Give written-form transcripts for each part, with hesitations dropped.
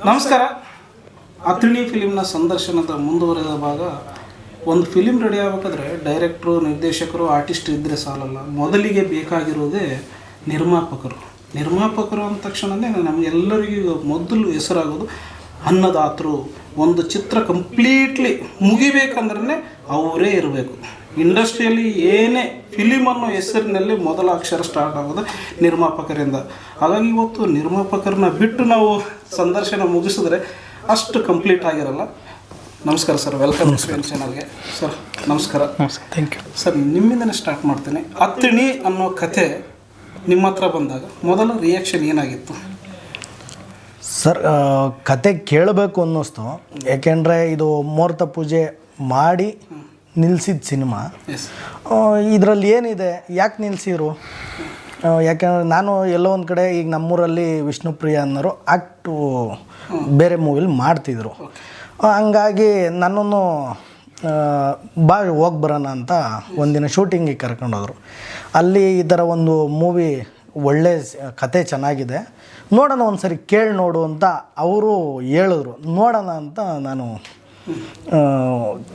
ನಮಸ್ಕಾರ. ಅತ್ರಿಣಿ ಫಿಲಿಮ್ನ ಸಂದರ್ಶನದ ಮುಂದುವರೆದ ಭಾಗ. ಒಂದು ಫಿಲಿಮ್ ರೆಡಿ ಆಗಬೇಕಾದ್ರೆ ಡೈರೆಕ್ಟ್ರು, ನಿರ್ದೇಶಕರು, ಆರ್ಟಿಸ್ಟ್ ಇದ್ದರೆ ಸಾಲಲ್ಲ. ಮೊದಲಿಗೆ ಬೇಕಾಗಿರೋದೇ ನಿರ್ಮಾಪಕರು. ನಿರ್ಮಾಪಕರು ಅಂದ ತಕ್ಷಣವೇ ನಮಗೆಲ್ಲರಿಗೂ ಮೊದಲು ಹೆಸರಾಗೋದು ಅನ್ನದಾತರು. ಒಂದು ಚಿತ್ರ ಕಂಪ್ಲೀಟ್ಲಿ ಮುಗಿಬೇಕಂದ್ರೆ ಅವರೇ ಇರಬೇಕು. ಇಂಡಸ್ಟ್ರಿಯಲ್ಲಿ ಏನೇ ಫಿಲಿಮ್ ಅನ್ನೋ ಹೆಸರಿನಲ್ಲಿ ಮೊದಲ ಅಕ್ಷರ ಸ್ಟಾರ್ಟ್ ಆಗೋದು ನಿರ್ಮಾಪಕರಿಂದ. ಹಾಗಾಗಿ ಇವತ್ತು ನಿರ್ಮಾಪಕರನ್ನ ಬಿಟ್ಟು ನಾವು ಸಂದರ್ಶನ ಮುಗಿಸಿದ್ರೆ ಅಷ್ಟು ಕಂಪ್ಲೀಟ್ ಆಗಿರಲ್ಲ. ನಮಸ್ಕಾರ ಸರ್, ವೆಲ್ಕಮ್ ಚಾನಲ್ಗೆ. ಸರ್ ನಮಸ್ಕಾರ. Thank you sir. ನಿಮ್ಮಿಂದನೇ ಸ್ಟಾರ್ಟ್ ಮಾಡ್ತೀನಿ. ಅತ್ರಿಣಿ ಅನ್ನೋ ಕತೆ ನಿಮ್ಮ ಹತ್ರ ಬಂದಾಗ ಮೊದಲ ರಿಯಾಕ್ಷನ್ ಏನಾಗಿತ್ತು ಸರ್? ಕತೆ ಕೇಳಬೇಕು ಅನ್ನಿಸ್ತು. ಯಾಕೆಂದರೆ ಇದು ಮುಹೂರ್ತ ಪೂಜೆ ಮಾಡಿ ನಿಲ್ಲಿಸಿದ ಸಿನಿಮಾ. ಇದರಲ್ಲಿ ಏನಿದೆ, ಯಾಕೆ ನಿಲ್ಲಿಸಿರು? ಯಾಕೆಂದರೆ ನಾನು ಎಲ್ಲೋ ಒಂದು ಕಡೆ ಈಗ ನಮ್ಮೂರಲ್ಲಿ ವಿಷ್ಣುಪ್ರಿಯ ಅನ್ನೋರು ಆ್ಯಕ್ಟು ಬೇರೆ ಮೂವಿಲಿ ಮಾಡ್ತಿದ್ರು. ಹಂಗಾಗಿ ನನ್ನನ್ನು ಹೋಗಿ ಬರೋಣ ಅಂತ ಒಂದಿನ ಶೂಟಿಂಗಿಗೆ ಕರ್ಕೊಂಡೋದ್ರು. ಅಲ್ಲಿ ಈ ಥರ ಒಂದು ಮೂವಿ ಒಳ್ಳೆ ಕತೆ ಚೆನ್ನಾಗಿದೆ, ನೋಡೋಣ ಒಂದು ಸರಿ ಕೇಳಿ ನೋಡು ಅಂತ ಅವರು ಹೇಳಿದ್ರು. ನೋಡೋಣ ಅಂತ ನಾನು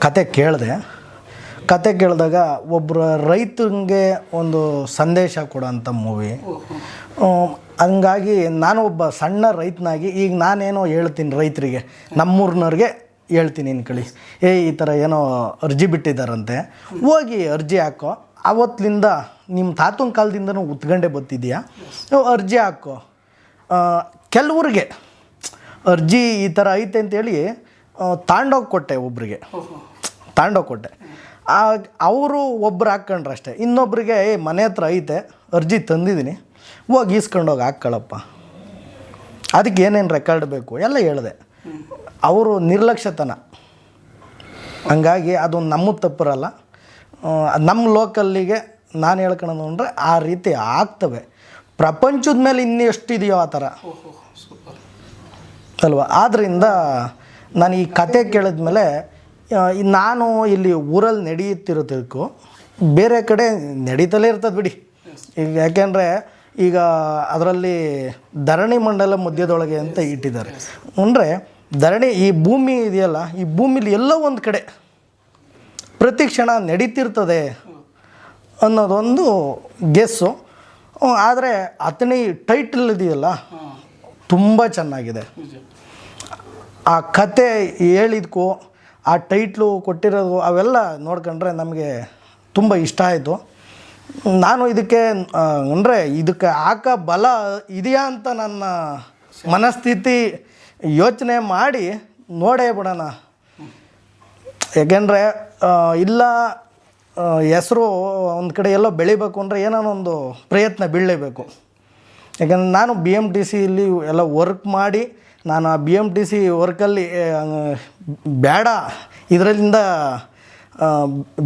ಕತೆ ಕೇಳಿದೆ. ಕತೆ ಕೇಳಿದಾಗ ಒಬ್ಬರ ರೈತನಿಗೆ ಒಂದು ಸಂದೇಶ ಕೊಡೋಂಥ ಮೂವಿ. ಹಂಗಾಗಿ ನಾನು ಒಬ್ಬ ಸಣ್ಣ ರೈತನಾಗಿ ಈಗ ನಾನೇನೋ ಹೇಳ್ತೀನಿ ರೈತರಿಗೆ, ನಮ್ಮೂರಿನವ್ರಿಗೆ ಹೇಳ್ತೀನಿ ಇನ್ಕಳಿ, ಈ ಥರ ಏನೋ ಅರ್ಜಿ ಬಿಟ್ಟಿದ್ದಾರಂತೆ, ಹೋಗಿ ಅರ್ಜಿ ಹಾಕೋ. ಆವತ್ತಿಂದ ನಿಮ್ಮ ತಾತನ ಕಾಲದಿಂದನೂ ಉತ್ಗಂಡೆ ಬರ್ತಿದೆಯಾ, ಅರ್ಜಿ ಹಾಕೋ. ಕೆಲವ್ರಿಗೆ ಅರ್ಜಿ ಈ ಥರ ಐತೆ ಅಂತೇಳಿ ತಾಂಡೋಗಿ ಕೊಟ್ಟೆ, ಒಬ್ರಿಗೆ ತಾಂಡೋಗಿ ಕೊಟ್ಟೆ. ಅವರು ಒಬ್ರು ಹಾಕ್ಕೊಂಡ್ರೆ ಅಷ್ಟೇ. ಇನ್ನೊಬ್ರಿಗೆ ಮನೆ ಹತ್ರ ಐತೆ, ಅರ್ಜಿ ತಂದಿದ್ದೀನಿ, ಹೋಗಿ ಈಸ್ಕೊಂಡೋಗಿ ಹಾಕ್ಕೊಳ್ಳಪ್ಪ, ಅದಕ್ಕೆ ಏನೇನು ರೆಕಾರ್ಡ್ ಬೇಕು ಎಲ್ಲ ಹೇಳಿದೆ. ಅವರು ನಿರ್ಲಕ್ಷ್ಯತನ. ಹಂಗಾಗಿ ಅದು ನಮ್ಮ ತಪ್ಪರಲ್ಲ, ನಮ್ಮ ಲೋಕಲ್ಲಿಗೆ ನಾನು ಹೇಳ್ಕೊಳೋದು ಅಂದರೆ ಆ ರೀತಿ ಆಗ್ತವೆ. ಪ್ರಪಂಚದ ಮೇಲೆ ಇನ್ನೂ ಎಷ್ಟಿದೆಯೋ ಆ ಥರ ಅಲ್ವಾ. ಆದ್ದರಿಂದ ನಾನು ಈ ಕತೆ ಕೇಳಿದ್ಮೇಲೆ ನಾನು ಇಲ್ಲಿ ಊರಲ್ಲಿ ನಡೆಯುತ್ತಿರೋದಕ್ಕೂ ಬೇರೆ ಕಡೆ ನಡೀತಲೇ ಇರ್ತದೆ ಬಿಡಿ. ಈಗ ಯಾಕೆಂದರೆ ಈಗ ಅದರಲ್ಲಿ ಧರಣಿ ಮಂಡಲ ಮಧ್ಯದೊಳಗೆ ಅಂತ ಇಟ್ಟಿದ್ದಾರೆ. ಅಂದರೆ ಧರಣಿ ಈ ಭೂಮಿ ಇದೆಯಲ್ಲ, ಈ ಭೂಮಿಲಿ ಎಲ್ಲೋ ಒಂದು ಕಡೆ ಪ್ರತಿ ಕ್ಷಣ ನಡೀತಿರ್ತದೆ ಅನ್ನೋದೊಂದು ಗೆಸ್ಸು. ಆದರೆ ಅತನಿ ಟೈಟಲ್ ಇದೆಯಲ್ಲ ತುಂಬ ಚೆನ್ನಾಗಿದೆ. ಆ ಕತೆ ಹೇಳಿದ್ಕೂ ಆ ಟೈಟ್ಲು ಕೊಟ್ಟಿರೋದು ಅವೆಲ್ಲ ನೋಡ್ಕೊಂಡ್ರೆ ನಮಗೆ ತುಂಬ ಇಷ್ಟ ಆಯಿತು. ನಾನು ಇದಕ್ಕೆ ಅಂದರೆ ಇದಕ್ಕೆ ಬಲ ಇದೆಯಾ ಅಂತ ನನ್ನ ಮನಸ್ಥಿತಿ ಯೋಚನೆ ಮಾಡಿ ನೋಡೇ ಬಿಡೋಣ. ಯಾಕೆಂದರೆ ಇಲ್ಲ, ಹೆಸರು ಒಂದು ಕಡೆ ಎಲ್ಲೋ ಬೆಳಿಬೇಕು ಅಂದರೆ ಏನೋ ಒಂದು ಪ್ರಯತ್ನ ಬೀಳಲೇಬೇಕು. ಯಾಕೆಂದರೆ ನಾನು BMTC ಇಲ್ಲಿ ಎಲ್ಲ ವರ್ಕ್ ಮಾಡಿ, ನಾನು ಆ BMTC ವರ್ಕಲ್ಲಿ ಬೇಡ, ಇದರಿಂದ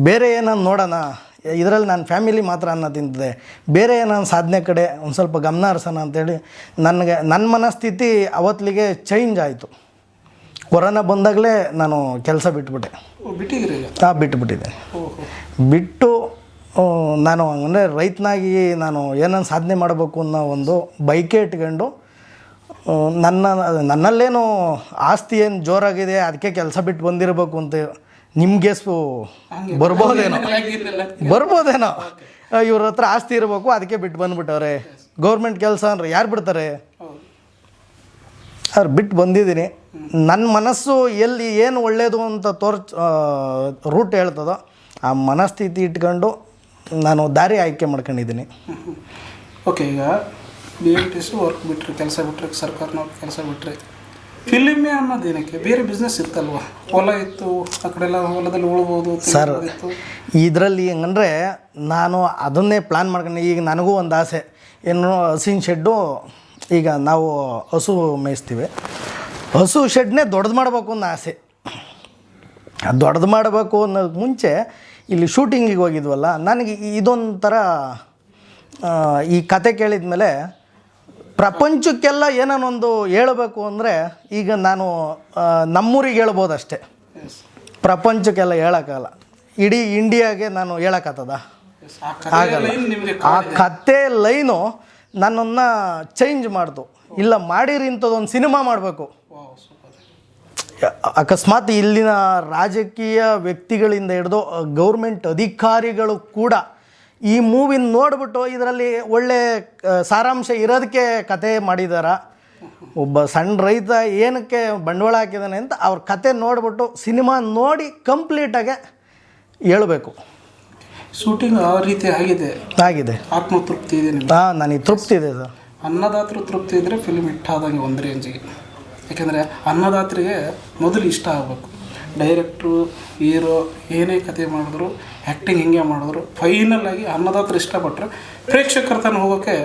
ಬೇರೆ ಏನನ್ನು ನೋಡೋಣ, ಇದರಲ್ಲಿ ನನ್ನ ಫ್ಯಾಮಿಲಿ ಮಾತ್ರ ಅನ್ನ ತಿಂತಿದೆ, ಬೇರೆ ಏನೋ ಸಾಧನೆ ಕಡೆ ಒಂದು ಸ್ವಲ್ಪ ಗಮನ ಹರಿಸೋಣ ಅಂತೇಳಿ ನನ್ನ ಮನಸ್ಥಿತಿ ಅವತ್ತಿಗೆ ಚೇಂಜ್ ಆಯಿತು. ಕೊರೋನಾ ಬಂದಾಗಲೇ ನಾನು ಕೆಲಸ ಬಿಟ್ಬಿಟ್ಟೆ. ಬಿಟ್ಟುಬಿಟ್ಟಿದ್ದೆ. ಬಿಟ್ಟು ನಾನು ಅಂದರೆ ರೈತನಾಗಿ ನಾನು ಏನನ್ನು ಸಾಧನೆ ಮಾಡಬೇಕು ಅನ್ನೋ ಒಂದು ಬೈಕೆ ಇಟ್ಕೊಂಡು, ನನ್ನಲ್ಲೇನು ಆಸ್ತಿ ಏನು ಜೋರಾಗಿದೆ ಅದಕ್ಕೆ ಕೆಲಸ ಬಿಟ್ಟು ಬಂದಿರಬೇಕು ಅಂತ ನಿಮಗೆಸು ಬರ್ಬೋದೇನೋ. ಇವ್ರ ಹತ್ರ ಆಸ್ತಿ ಇರಬೇಕು ಅದಕ್ಕೆ ಬಿಟ್ಟು ಬಂದುಬಿಟ್ಟವ್ರೆ. ಗೌರ್ಮೆಂಟ್ ಕೆಲಸ ಅಂದರೆ ಯಾರು ಬಿಡ್ತಾರೆ? ಅವ್ರು ಬಿಟ್ಟು ಬಂದಿದ್ದೀನಿ. ನನ್ನ ಮನಸ್ಸು ಎಲ್ಲಿ ಏನು ಒಳ್ಳೆಯದು ಅಂತ ರೂಟ್ ಹೇಳ್ತದೋ ಆ ಮನಸ್ಥಿತಿ ಇಟ್ಕೊಂಡು ನಾನು ದಾರಿ ಆಯ್ಕೆ ಮಾಡ್ಕೊಂಡಿದ್ದೀನಿ. ಓಕೆ, ಈಗ BMTC ವರ್ಕ್ ಬಿಟ್ಟರೆ, ಕೆಲಸ ಬಿಟ್ಟರೆ, ಸರ್ಕಾರನವ್ರು ಕೆಲಸ ಬಿಟ್ಟರೆ, ಫಿಲಿಮೇ ಅನ್ನೋದೇನಕ್ಕೆ? ಬೇರೆ ಬಿಸ್ನೆಸ್ ಇರ್ತಲ್ವ? ಹೊಲ ಇತ್ತು, ಆ ಕಡೆ ಎಲ್ಲ ಹೊಲದಲ್ಲಿ ಉಳ್ಬೋದು ಸರ್. ಇದರಲ್ಲಿ ಹೆಂಗಂದರೆ ನಾನು ಅದನ್ನೇ ಪ್ಲ್ಯಾನ್ ಮಾಡ್ಕೊಂಡು, ಈಗ ನನಗೂ ಒಂದು ಆಸೆ, ಏನು ಹಸಿನ ಶೆಡ್ಡು, ಈಗ ನಾವು ಹಸು ಮೇಯಿಸ್ತೀವಿ, ಹಸು ಶೆಡ್ನೇ ದೊಡ್ಡದು ಮಾಡಬೇಕು ಅನ್ನೋ ಆಸೆ. ದೊಡ್ಡದು ಮಾಡಬೇಕು ಅನ್ನೋದಕ್ಕೆ ಮುಂಚೆ ಇಲ್ಲಿ ಶೂಟಿಂಗಿಗೆ ಹೋಗಿದ್ವಲ್ಲ, ನನಗೆ ಇದೊಂಥರ ಈ ಕತೆ ಕೇಳಿದ ಮೇಲೆ ಪ್ರಪಂಚಕ್ಕೆಲ್ಲ ಏನನ್ನೊಂದು ಹೇಳಬೇಕು ಅಂದರೆ, ಈಗ ನಾನು ನಮ್ಮೂರಿಗೆ ಹೇಳ್ಬೋದು ಅಷ್ಟೇ, ಪ್ರಪಂಚಕ್ಕೆಲ್ಲ ಹೇಳೋಕ್ಕಲ್ಲ. ಇಡೀ ಇಂಡಿಯಾಗೆ ನಾನು ಹೇಳೋಕ್ಕಾಗ್ತದ? ಆಗಲ್ಲ. ಆ ಕತೆ ಲೈನು ನನ್ನನ್ನು ಚೇಂಜ್ ಮಾಡ್ತು. ಇಲ್ಲ ಮಾಡಿರಿ ಇಂಥದ್ದೊಂದು ಸಿನಿಮಾ ಮಾಡಬೇಕು. Wow, super. ಅಕಸ್ಮಾತ್ ಇಲ್ಲಿನ ರಾಜಕೀಯ ವ್ಯಕ್ತಿಗಳಿಂದ ಹಿಡಿದು ಗೌರ್ಮೆಂಟ್ ಅಧಿಕಾರಿಗಳು ಕೂಡ ಈ ಮೂವಿನ ನೋಡಿಬಿಟ್ಟು ಇದರಲ್ಲಿ ಒಳ್ಳೆ ಸಾರಾಂಶ ಇರೋದಕ್ಕೆ ಕತೆ ಮಾಡಿದಾರ. ಒಬ್ಬ ಸಣ್ಣ ರೈತ ಏನಕ್ಕೆ ಬಂಡವಾಳ ಹಾಕಿದ್ದಾನೆ ಅಂತ ಅವ್ರ ಕತೆ ನೋಡಿಬಿಟ್ಟು ಸಿನಿಮಾ ನೋಡಿ ಕಂಪ್ಲೀಟಾಗೆ ಹೇಳಬೇಕು. ಶೂಟಿಂಗ್ ಆ ರೀತಿ ಆಗಿದೆ, ಆತ್ಮತೃಪ್ತಿ ಇದೆ ನಿಮ್ಗೆ? ಹಾಂ, ನನಗೆ ತೃಪ್ತಿ ಇದೆ ಸರ್. ಅನ್ನದಾತರು ತೃಪ್ತಿ ಇದ್ದರೆ ಫಿಲ್ಮ್ ಇಟ್ಟಾದಂಗೆ ಒಂದು ರೇಂಜಿಗೆ. ಯಾಕೆಂದರೆ ಅನ್ನದಾತರಿಗೆ ಮೊದಲು ಇಷ್ಟ ಆಗಬೇಕು. ಡೈರೆಕ್ಟ್ರು, ಹೀರೋ ಏನೇ ಕತೆ ಮಾಡಿದ್ರು, ಆ್ಯಕ್ಟಿಂಗ್ ಹೆಂಗೆ ಮಾಡಿದ್ರು, ಫೈನಲಾಗಿ ಅನ್ನದಾತರು ಇಷ್ಟಪಟ್ಟರೆ ಪ್ರೇಕ್ಷಕರ ತನಕ ಹೋಗೋಕ್ಕೆ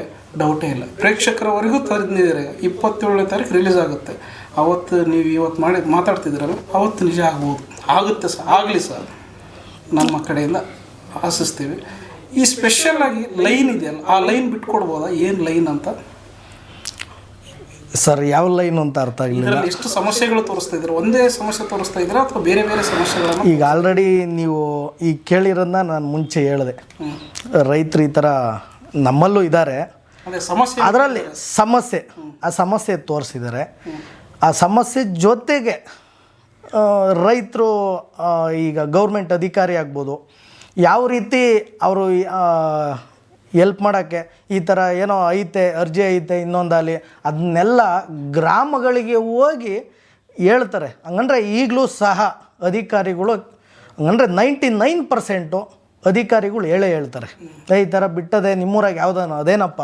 ಡೌಟೇ ಇಲ್ಲ. ಪ್ರೇಕ್ಷಕರವರೆಗೂ ತಂದಿದ್ದಾರೆ. 27ನೇ ತಾರೀಕು ರಿಲೀಸ್ ಆಗುತ್ತೆ. ಅವತ್ತು ನೀವು ಇವತ್ತು ಮಾತಾಡ್ತಿದ್ದೀರಲ್ಲ, ಅವತ್ತು ನಿಜ ಆಗ್ಬೋದು, ಆಗುತ್ತೆ ಸರ್, ಆಗಲಿ ಸರ್, ನಮ್ಮ ಕಡೆಯಿಂದ ಆಶಿಸ್ತೀವಿ. ಈ ಸ್ಪೆಷಲಾಗಿ ಲೈನ್ ಇದೆಯಲ್ಲ, ಆ ಲೈನ್ ಬಿಟ್ಕೊಡ್ಬೋದಾ? ಏನು ಲೈನ್ ಅಂತ ಸರ್? ಯಾವ ಲೈನು ಅಂತ ಅರ್ಥ ಆಗಲಿಲ್ಲ. ಇದರಲ್ಲಿ ಎಷ್ಟು ಸಮಸ್ಯೆಗಳು ತೋರಿಸ್ತಾ ಇದ್ದಾರೆ? ಒಂದೇ ಸಮಸ್ಯೆ ತೋರಿಸ್ತಾ ಇದ್ದೀರಾ ಅಥವಾ ಬೇರೆ ಬೇರೆ ಸಮಸ್ಯೆಗಳನ್ನು? ಈಗ ಆಲ್ರೆಡಿ ನೀವು ಈಗ ಕೇಳಿರೋದನ್ನ ನಾನು ಮುಂಚೆ ಹೇಳಿದೆ. ರೈತರು ಈ ಥರ ನಮ್ಮಲ್ಲೂ ಇದ್ದಾರೆ, ಅದೇ ಸಮಸ್ಯೆ, ಅದರಲ್ಲಿ ಆ ಸಮಸ್ಯೆ ತೋರಿಸಿದ್ದಾರೆ. ಆ ಸಮಸ್ಯೆ ಜೊತೆಗೆ ರೈತರು ಈಗ ಗೌರ್ಮೆಂಟ್ ಅಧಿಕಾರಿ ಆಗ್ಬೋದು, ಯಾವ ರೀತಿ ಅವರು ಎಲ್ಪ್ ಮಾಡೋಕ್ಕೆ ಈ ಥರ ಏನೋ ಐತೆ, ಅರ್ಜಿ ಐತೆ, ಇನ್ನೊಂದಲ್ಲಿ ಅದನ್ನೆಲ್ಲ ಗ್ರಾಮಗಳಿಗೆ ಹೋಗಿ ಹೇಳ್ತಾರೆ. ಹಂಗಂದ್ರೆ ಈಗಲೂ ಸಹ ಅಧಿಕಾರಿಗಳು ಹಂಗಂದ್ರೆ 99% ಅಧಿಕಾರಿಗಳು ಹೇಳ್ತಾರೆ, ಈ ಥರ ಬಿಟ್ಟದೆ ನಿಮ್ಮೂರಾಗ ಯಾವುದೋ ಅದೇನಪ್ಪ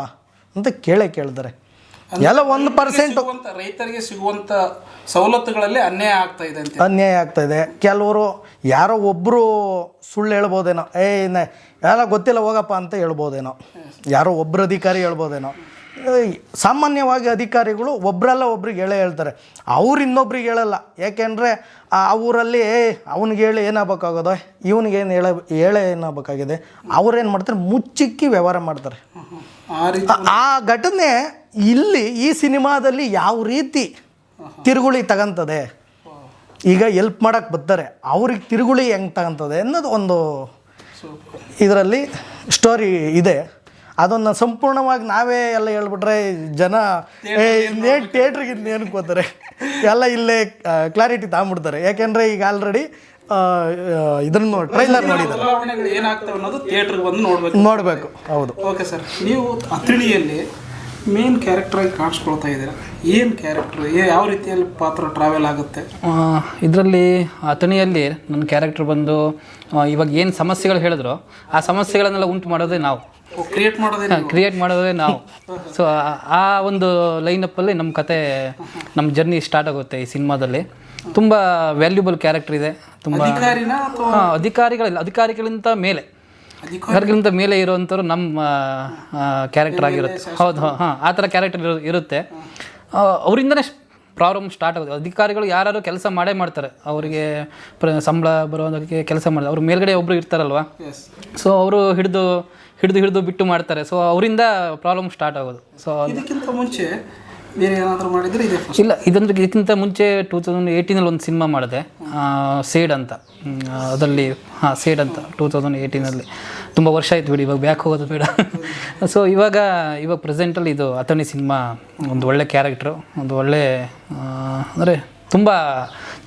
ಅಂತ ಕೇಳ್ತಾರೆ. ಎಲ್ಲ 1% ರೈತರಿಗೆ ಸಿಗುವಂಥ ಸವಲತ್ತುಗಳಲ್ಲಿ ಅನ್ಯಾಯ ಆಗ್ತಾ ಇದೆ. ಕೆಲವರು ಯಾರೋ ಒಬ್ಬರು ಸುಳ್ಳು ಹೇಳ್ಬೋದೇನೋ, ಎಲ್ಲ ಗೊತ್ತಿಲ್ಲ ಹೋಗಪ್ಪ ಅಂತ ಹೇಳ್ಬೋದೇನೋ, ಯಾರೋ ಒಬ್ಬರು ಅಧಿಕಾರಿ ಹೇಳ್ಬೋದೇನೋ. ಸಾಮಾನ್ಯವಾಗಿ ಅಧಿಕಾರಿಗಳು ಒಬ್ಬರಲ್ಲ ಒಬ್ರಿಗೆ ಹೇಳ್ತಾರೆ, ಅವ್ರು ಇನ್ನೊಬ್ರಿಗೆ ಹೇಳಲ್ಲ. ಯಾಕೆಂದರೆ ಆ ಊರಲ್ಲಿ ಅವ್ನಿಗೆ ಹೇಳಿ ಏನಾಗಬೇಕಾಗೋದು, ಇವನಿಗೇನು ಹೇಳೇ ಏನಾಗಬೇಕಾಗಿದೆ, ಅವ್ರೇನು ಮಾಡ್ತಾರೆ, ಮುಚ್ಚಿಕ್ಕಿ ವ್ಯವಹಾರ ಮಾಡ್ತಾರೆ. ಆ ಘಟನೆ ಇಲ್ಲಿ ಈ ಸಿನಿಮಾದಲ್ಲಿ ಯಾವ ರೀತಿ ತಿರುಗುಳಿ ತಗೊಂತದೆ, ಈಗ ಎಲ್ಪ್ ಮಾಡೋಕ್ಕೆ ಬರ್ತಾರೆ, ಅವ್ರಿಗೆ ತಿರುಗುಳಿ ಹೆಂಗೆ ತಗೊಂತದೆ ಅನ್ನೋದು ಒಂದು ಇದರಲ್ಲಿ ಸ್ಟೋರಿ ಇದೆ. ಅದನ್ನು ಸಂಪೂರ್ಣವಾಗಿ ನಾವೇ ಎಲ್ಲ ಹೇಳ್ಬಿಟ್ರೆ ಜನ ಇನ್ನೇನು ಥಿಯೇಟ್ರಿಗೆ ಇನ್ನೇನು ಹೋಗ್ತಾರೆ, ಎಲ್ಲ ಇಲ್ಲೇ ಕ್ಲಾರಿಟಿ ತಗೊಂಬಿಡ್ತಾರೆ. ಯಾಕೆಂದರೆ ಈಗ ಆಲ್ರೆಡಿ ಇದನ್ನು ಟ್ರೈಲರ್ ನೋಡಿದ್ದಾರೆ, ಏನಾಗ್ತವೆ ಅನ್ನೋದು ಥಿಯೇಟ್ರಿಗೆ ಬಂದು ನೋಡಬೇಕು. ಹೌದು. ಓಕೆ ಸರ್, ನೀವು ಅಥಣಿಯಲ್ಲಿ ಮೇನ್ ಕ್ಯಾರೆಕ್ಟ್ರಾಗಿ ಕಾಣಿಸ್ಕೊಳ್ತಾ ಇದ್ದೀರಾ. ಏನು ಕ್ಯಾರೆಕ್ಟ್ರು, ಯಾವ ರೀತಿಯಲ್ಲಿ ಪಾತ್ರ ಟ್ರಾವೆಲ್ ಆಗುತ್ತೆ ಇದರಲ್ಲಿ? ಅಥಣಿಯಲ್ಲಿ ನನ್ನ ಕ್ಯಾರೆಕ್ಟರ್ ಬಂದು ಇವಾಗ ಏನು ಸಮಸ್ಯೆಗಳು ಹೇಳಿದ್ರು ಆ ಸಮಸ್ಯೆಗಳನ್ನೆಲ್ಲ ಉಂಟು ಮಾಡೋದೇ ನಾವು, ಕ್ರಿಯೇಟ್ ಮಾಡೋದೇ ನಾವು. ಸೊ ಆ ಒಂದು ಲೈನಪ್ಪಲ್ಲಿ ನಮ್ಮ ಕತೆ, ನಮ್ಮ ಜರ್ನಿ ಸ್ಟಾರ್ಟ್ ಆಗುತ್ತೆ ಈ ಸಿನಿಮಾದಲ್ಲಿ. ತುಂಬ ವ್ಯಾಲ್ಯೂಬಲ್ ಕ್ಯಾರೆಕ್ಟರ್ ಇದೆ. ತುಂಬ ಅಧಿಕಾರಿಗಳಿಂದ ಮೇಲೆ ಇರುವಂಥವ್ರು ನಮ್ಮ ಕ್ಯಾರೆಕ್ಟರ್ ಆಗಿರುತ್ತೆ. ಹೌದು, ಹಾಂ, ಆ ಥರ ಕ್ಯಾರೆಕ್ಟರ್ ಇರುತ್ತೆ. ಅವರಿಂದನೇ ಪ್ರಾಬ್ಲಮ್ ಸ್ಟಾರ್ಟ್ ಆಗುತ್ತೆ. ಅಧಿಕಾರಿಗಳು ಯಾರು ಕೆಲಸ ಮಾಡೇ ಮಾಡ್ತಾರೆ, ಅವರಿಗೆ ಸಂಬಳ ಬರೋದಕ್ಕೆ ಕೆಲಸ ಮಾಡ್ತಾರೆ. ಅವ್ರ ಮೇಲ್ಗಡೆ ಒಬ್ಬರು ಇರ್ತಾರಲ್ವ, ಸೊ ಅವರು ಹಿಡಿದು ಬಿಟ್ಟು ಮಾಡ್ತಾರೆ. ಸೊ ಅವರಿಂದ ಪ್ರಾಬ್ಲಮ್ ಸ್ಟಾರ್ಟ್ ಆಗೋದು. ಸೊ ಇದಕ್ಕಿಂತ ಮುಂಚೆ ಬೇರೆ ಏನಾದರೂ ಮಾಡಿದರೆ ಇದೆ? ಇಲ್ಲ, ಇದಕ್ಕಿಂತ ಮುಂಚೆ 2018 ಒಂದು ಸಿನಿಮಾ ಮಾಡಿದೆ, ಸೇಡ್ ಅಂತ. ಅದರಲ್ಲಿ ಸೇಡ್ ಅಂತ 2018 ತುಂಬ ವರ್ಷ ಆಯ್ತು ಬಿಡಿ, ಇವಾಗ ಬ್ಯಾಕ್ ಹೋಗೋದು ಬೇಡ. ಸೊ ಇವಾಗ ಪ್ರೆಸೆಂಟಲ್ಲಿ ಇದು ಅಥಣಿ ಸಿನಿಮಾ ಒಂದು ಒಳ್ಳೆ ಕ್ಯಾರೆಕ್ಟ್ರು, ಒಂದು ಒಳ್ಳೆ ಅಂದರೆ ತುಂಬ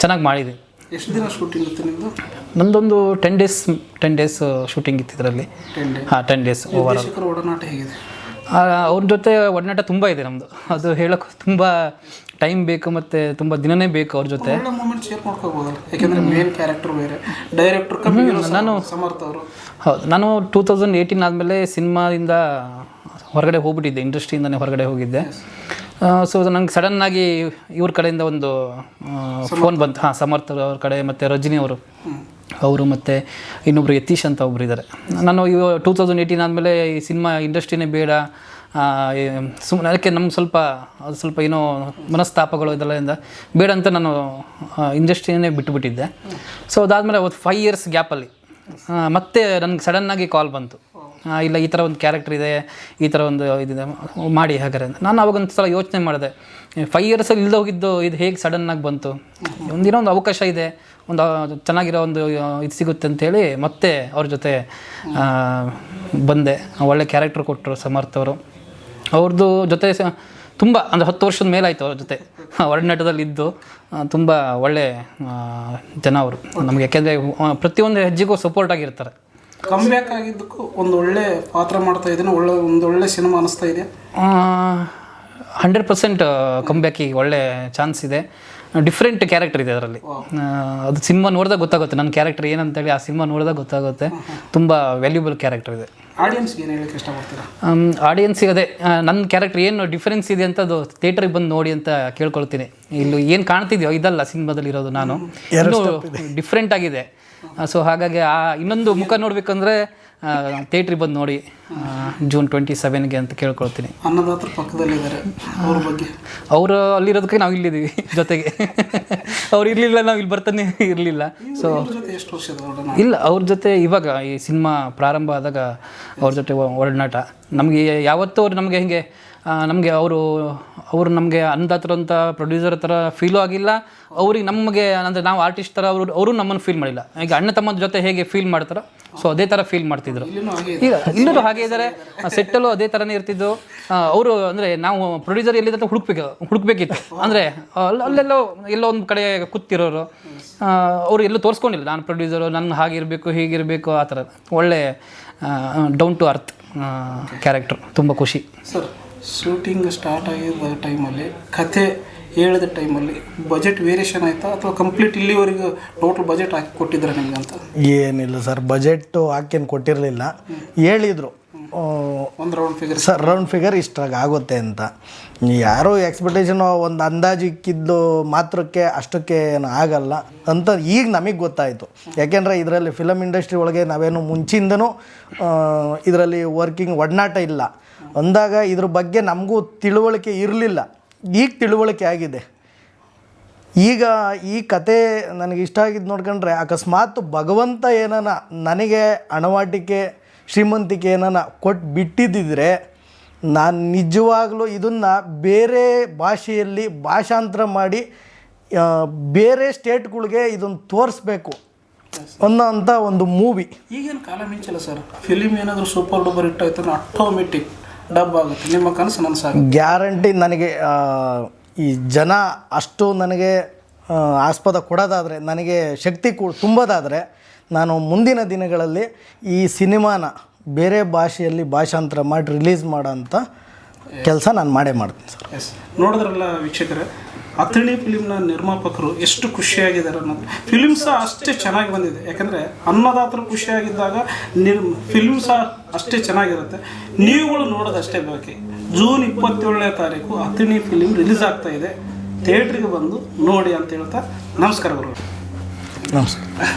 ಚೆನ್ನಾಗಿ ಮಾಡಿದೆ. ಎಷ್ಟು ದಿನ ಶೂಟಿಂಗ್ ಇತ್ತು ನಿಮ್ಮದು? ನಂದೊಂದು 10 ಡೇಸ್ ಶೂಟಿಂಗ್ ಇತ್ತು ಇದರಲ್ಲಿ. 10 ಡೇಸ್ ಓವರ್. ಒಡನಾಟ ಹೇಗಿದೆ? ಅವ್ರ ಜೊತೆ ಒಡನಾಟ ತುಂಬ ಇದೆ ನಮ್ಮದು. ಅದು ಹೇಳೋಕ್ಕೆ ತುಂಬ ಟೈಮ್ ಬೇಕು ಮತ್ತು ತುಂಬ ದಿನನೇ ಬೇಕು ಅವ್ರ ಜೊತೆ. ನಾನು 2018 ಆದಮೇಲೆ ಸಿನಿಮಾದಿಂದ ಹೊರಗಡೆ ಹೋಗ್ಬಿಟ್ಟಿದ್ದೆ, ಇಂಡಸ್ಟ್ರಿಯಿಂದನೇ ಹೊರಗಡೆ ಹೋಗಿದ್ದೆ. ಸೊ ನಂಗೆ ಸಡನ್ನಾಗಿ ಇವ್ರ ಕಡೆಯಿಂದ ಒಂದು ಫೋನ್ ಬಂತು. ಸಮರ್ಥ ಅವ್ರ ಕಡೆ ಮತ್ತು ರಜನಿ ಅವರು ಮತ್ತು ಇನ್ನೊಬ್ರು ಯತೀಶ್ ಅಂತ ಒಬ್ರು ಇದ್ದಾರೆ. ನಾನು 2018 ಆದಮೇಲೆ ಈ ಸಿನಿಮಾ ಇಂಡಸ್ಟ್ರಿನೇ ಬೇಡ, ಸುಮ್ಮನೆ ಅದಕ್ಕೆ ನಮ್ಗೆ ಸ್ವಲ್ಪ ಏನೋ ಮನಸ್ತಾಪಗಳು ಇದೆಲ್ಲ ಬೇಡ ಅಂತ ನಾನು ಇಂಡಸ್ಟ್ರಿನೇ ಬಿಟ್ಟುಬಿಟ್ಟಿದ್ದೆ. ಸೊ ಅದಾದಮೇಲೆ 5 ಇಯರ್ಸ್ ಗ್ಯಾಪಲ್ಲಿ ಮತ್ತೆ ನನಗೆ ಸಡನ್ನಾಗಿ ಕಾಲ್ ಬಂತು, ಇಲ್ಲ ಈ ಥರ ಒಂದು ಕ್ಯಾರೆಕ್ಟರ್ ಇದೆ, ಈ ಥರ ಒಂದು ಇದಿದೆ, ಮಾಡಿ ಹಾಗಾದ್ರೆ. ನಾನು ಅವಾಗೊಂದು ಸಲ ಯೋಚನೆ ಮಾಡಿದೆ, 5 ಇಯರ್ಸಲ್ಲಿ ಇಲ್ಲದೆ ಹೋಗಿದ್ದು ಇದು ಹೇಗೆ ಸಡನ್ನಾಗಿ ಬಂತು, ಒಂದಿನೋ ಒಂದು ಅವಕಾಶ ಇದೆ, ಒಂದು ಚೆನ್ನಾಗಿರೋ ಒಂದು ಇದು ಸಿಗುತ್ತೆ ಅಂಥೇಳಿ ಮತ್ತೆ ಅವ್ರ ಜೊತೆ ಬಂದೆ. ಒಳ್ಳೆ ಕ್ಯಾರೆಕ್ಟರ್ ಕೊಟ್ಟರು ಸಮರ್ಥ್ ಅವರು. ಅವ್ರದ್ದು ಜೊತೆ ತುಂಬ ಅಂದರೆ 10 ವರ್ಷದ ಮೇಲಾಯಿತು ಅವ್ರ ಜೊತೆ ಒಡನಾಟದಲ್ಲಿ ಇದ್ದು. ತುಂಬ ಒಳ್ಳೆ ಜನ ಅವರು ನಮಗೆ, ಯಾಕೆಂದರೆ ಪ್ರತಿಯೊಂದು ಹೆಜ್ಜೆಗೂ ಸಪೋರ್ಟ್ ಆಗಿರ್ತಾರೆ. ಕಮ್ ಬ್ಯಾಕ್ ಆಗಿದ್ದಕ್ಕೂ ಒಂದು ಒಳ್ಳೆ ಪಾತ್ರ ಮಾಡ್ತಾ ಇದ್ದೀನಿ, ಒಂದು ಒಳ್ಳೆ ಸಿನಿಮಾ ಅನಿಸ್ತಾ ಇದೆ. 100% ಕಂಬ್ಯಾಕಿಗೆ ಒಳ್ಳೆ ಚಾನ್ಸ್ ಇದೆ. ಡಿಫ್ರೆಂಟ್ ಕ್ಯಾರೆಕ್ಟರ್ ಇದೆ ಅದರಲ್ಲಿ. ಅದು ಸಿನಿಮಾ ನೋಡಿದಾಗ ಗೊತ್ತಾಗುತ್ತೆ ನನ್ನ ಕ್ಯಾರೆಕ್ಟರ್ ಏನಂತೇಳಿ. ಆ ಸಿನಿಮಾ ನೋಡಿದಾಗ ಗೊತ್ತಾಗುತ್ತೆ. ತುಂಬ ವ್ಯಾಲ್ಯೂಬಲ್ ಕ್ಯಾರೆಕ್ಟರ್ ಇದೆ. ಆಡಿಯನ್ಸ್ಗೆ ಏನು ಹೇಳಕ್ಕೆ ಇಷ್ಟಪಡ್ತೀರಾ? ಆಡಿಯನ್ಸಿಗೆ ಅದೇ ನನ್ನ ಕ್ಯಾರೆಕ್ಟರ್ ಏನು ಡಿಫ್ರೆನ್ಸ್ ಇದೆ ಅಂತ ಅದು ಥಿಯೇಟ್ರಿಗೆ ಬಂದು ನೋಡಿ ಅಂತ ಕೇಳ್ಕೊಳ್ತೀನಿ. ಇಲ್ಲಿ ಏನು ಕಾಣ್ತಿದ್ಯೋ ಇದಲ್ಲ ಸಿನಿಮಾದಲ್ಲಿ ಇರೋದು, ನಾನು ಇನ್ನೂ ಡಿಫ್ರೆಂಟ್ ಆಗಿದೆ. ಸೊ ಹಾಗಾಗಿ ಆ ಇನ್ನೊಂದು ಮುಖ ನೋಡಬೇಕಂದ್ರೆ ಥಿಯೇಟ್ರಿಗೆ ಬಂದು ನೋಡಿ ಜೂನ್ 27ಗೆ ಅಂತ ಕೇಳ್ಕೊಳ್ತೀನಿ. ಅನ್ನದಾತರ ಪಕ್ಕದಲ್ಲಿದ್ದಾರೆ, ಅವ್ರ ಬಗ್ಗೆ ಅವರು ಅಲ್ಲಿರೋದಕ್ಕೆ ನಾವು ಇಲ್ಲಿದ್ದೀವಿ ಜೊತೆಗೆ. ಅವ್ರು ಇರಲಿಲ್ಲ, ನಾವು ಇಲ್ಲಿ ಬರ್ತಾನೆ ಇರಲಿಲ್ಲ. ಸೊ ಎಷ್ಟು ವರ್ಷದ ಇಲ್ಲ, ಅವ್ರ ಜೊತೆ ಇವಾಗ ಈ ಸಿನಿಮಾ ಪ್ರಾರಂಭ ಆದಾಗ ಅವ್ರ ಜೊತೆ ಒಡನಾಟ ನಮಗೆ ಯಾವತ್ತೂ ಅವ್ರು ನಮಗೆ ಹಿಂಗೆ ನಮಗೆ ಅವರು ನಮಗೆ ಅನ್ನದಾತರ ಅಂತ ಪ್ರೊಡ್ಯೂಸರ್ ಥರ ಫೀಲೂ ಆಗಿಲ್ಲ. ಅವ್ರಿಗೆ ನಮಗೆ ಅಂದರೆ ನಾವು ಆರ್ಟಿಸ್ಟ್ ಥರ ಅವರು ನಮ್ಮನ್ನು ಫೀಲ್ ಮಾಡಿಲ್ಲ. ಈಗ ಅಣ್ಣ ತಮ್ಮನ ಜೊತೆ ಹೇಗೆ ಫೀಲ್ ಮಾಡ್ತಾರೋ ಸೊ ಅದೇ ಥರ ಫೀಲ್ ಮಾಡ್ತಿದ್ರು. ಈಗ ಇಲ್ಲೂ ಹಾಗೆ ಇದ್ದಾರೆ, ಸೆಟ್ಟಲ್ಲೂ ಅದೇ ಥರನೇ ಇರ್ತಿದ್ದು. ಅವರು ಅಂದರೆ ನಾವು ಪ್ರೊಡ್ಯೂಸರ್ ಎಲ್ಲಿದ್ದ ಹುಡುಕ್ಬೇಕಿತ್ತು. ಅಂದರೆ ಎಲ್ಲೋ ಒಂದು ಕಡೆ ಕೂತಿರೋರು, ಅವರು ಎಲ್ಲೂ ತೋರಿಸ್ಕೊಂಡಿಲ್ಲ ನಾನು ಪ್ರೊಡ್ಯೂಸರು, ನನ್ನ ಹಾಗಿರಬೇಕು ಹೀಗಿರಬೇಕು ಆ ಥರ. ಒಳ್ಳೆ ಡೌನ್ ಟು ಅರ್ತ್ ಕ್ಯಾರೆಕ್ಟರ್. ತುಂಬ ಖುಷಿ. ಸರ್, ಶೂಟಿಂಗ್ ಸ್ಟಾರ್ಟ್ ಆಗಿದ್ದ ಟೈಮಲ್ಲಿ, ಕಥೆ ಹೇಳಿದ ಟೈಮಲ್ಲಿ ಬಜೆಟ್ ವೇರಿಯೇಷನ್ ಆಯಿತಾ ಅಥವಾ ಕಂಪ್ಲೀಟ್ ಇಲ್ಲಿವರೆಗೂ ಟೋಟಲ್ ಬಜೆಟ್ ಹಾಕಿ ಕೊಟ್ಟಿದ್ರೆ ನಿಮ್ಗೆ ಅಂತ? ಏನಿಲ್ಲ ಸರ್, ಬಜೆಟ್ಟು ಹಾಕೇನು ಕೊಟ್ಟಿರಲಿಲ್ಲ. ಹೇಳಿದರು ಒಂದು round figure sir, round figure ಇಷ್ಟ್ರಾಗ ಆಗುತ್ತೆ ಅಂತ. ಯಾರೋ ಎಕ್ಸ್ಪೆಕ್ಟೇಷನ್ ಒಂದು ಅಂದಾಜು ಇಕ್ಕಿದ್ದು ಮಾತ್ರಕ್ಕೆ ಅಷ್ಟಕ್ಕೆ ಏನು ಆಗಲ್ಲ ಅಂತ ಈಗ ನಮಗೆ ಗೊತ್ತಾಯಿತು. ಯಾಕೆಂದರೆ ಇದರಲ್ಲಿ ಫಿಲಮ್ ಇಂಡಸ್ಟ್ರಿ ಒಳಗೆ ನಾವೇನು ಮುಂಚಿಂದನೂ ಇದರಲ್ಲಿ ವರ್ಕಿಂಗ್ ಒಡನಾಟ ಇಲ್ಲ ಅಂದಾಗ ಇದ್ರ ಬಗ್ಗೆ ನಮಗೂ ತಿಳುವಳಿಕೆ ಇರಲಿಲ್ಲ. ಈಗ ತಿಳುವಳಿಕೆ ಆಗಿದೆ. ಈಗ ಈ ಕತೆ ನನಗೆ ಇಷ್ಟ ಆಗಿದ್ದು ನೋಡ್ಕೊಂಡ್ರೆ, ಅಕಸ್ಮಾತ್ ಭಗವಂತ ಏನಾನ ನನಗೆ ಹಣವಾಟಿಕೆ ಶ್ರೀಮಂತಿಕೆ ಏನಾನ ಕೊಟ್ಟು ಬಿಟ್ಟಿದ್ದಿದ್ರೆ ನಾನು ನಿಜವಾಗ್ಲೂ ಇದನ್ನು ಬೇರೆ ಭಾಷೆಯಲ್ಲಿ ಭಾಷಾಂತರ ಮಾಡಿ ಬೇರೆ ಸ್ಟೇಟ್ಗಳಿಗೆ ಇದನ್ನು ತೋರಿಸ್ಬೇಕು ಅನ್ನೋಂಥ ಒಂದು ಮೂವಿ. ಈಗೇನು ಕಾಲ ಮಿಂಚಲ್ಲ ಸರ್, ಫಿಲಿಮ್ ಏನಾದರೂ ಸೂಪರ್ ಡೂಪರ್ ಹಿಟ್ ಆಯ್ತು ಅಂದ್ರೆ ಆಟೋಮೆಟಿಕ್ ಡಬ್ ಆಗುತ್ತೆ. ನಿಮ್ಮ ಕನಸು ನನಸಾಗ ಗ್ಯಾರಂಟಿ. ನನಗೆ ಈ ಜನ ಅಷ್ಟು ನನಗೆ ಆಸ್ಪದ ಕೊಡೋದಾದರೆ, ನನಗೆ ಶಕ್ತಿ ತುಂಬೋದಾದರೆ, ನಾನು ಮುಂದಿನ ದಿನಗಳಲ್ಲಿ ಈ ಸಿನಿಮಾನ ಬೇರೆ ಭಾಷೆಯಲ್ಲಿ ಭಾಷಾಂತರ ಮಾಡಿ ರಿಲೀಸ್ ಮಾಡೋಂಥ ಕೆಲಸ ನಾನು ಮಾಡೇ ಮಾಡ್ತೀನಿ ಸರ್. ಎಸ್, ನೋಡಿದ್ರಲ್ಲ ವೀಕ್ಷಕರೇ, ಅಥಣಿ ಫಿಲಿಮ್ನ ನಿರ್ಮಾಪಕರು ಎಷ್ಟು ಖುಷಿಯಾಗಿದ್ದಾರೆ ಅನ್ನೋದು. ಫಿಲಿಮ್ ಸಹ ಅಷ್ಟೇ ಚೆನ್ನಾಗಿ ಬಂದಿದೆ. ಯಾಕಂದರೆ ಅನ್ನದಾತರು ಖುಷಿಯಾಗಿದ್ದಾಗ ಫಿಲ್ಮ್ ಸಹ ಅಷ್ಟೇ ಚೆನ್ನಾಗಿರುತ್ತೆ. ನೀವುಗಳು ನೋಡೋದಷ್ಟೇ ಬಾಕಿ. ಜೂನ್ 27ನೇ ತಾರೀಕು ಅಥಣಿ ಫಿಲಿಮ್ ರಿಲೀಸ್ ಆಗ್ತಾ ಇದೆ. ಥಿಯೇಟ್ರಿಗೆ ಬಂದು ನೋಡಿ ಅಂತ ಹೇಳ್ತಾ ನಮಸ್ಕಾರ ಗುರು. ನಮಸ್ಕಾರ.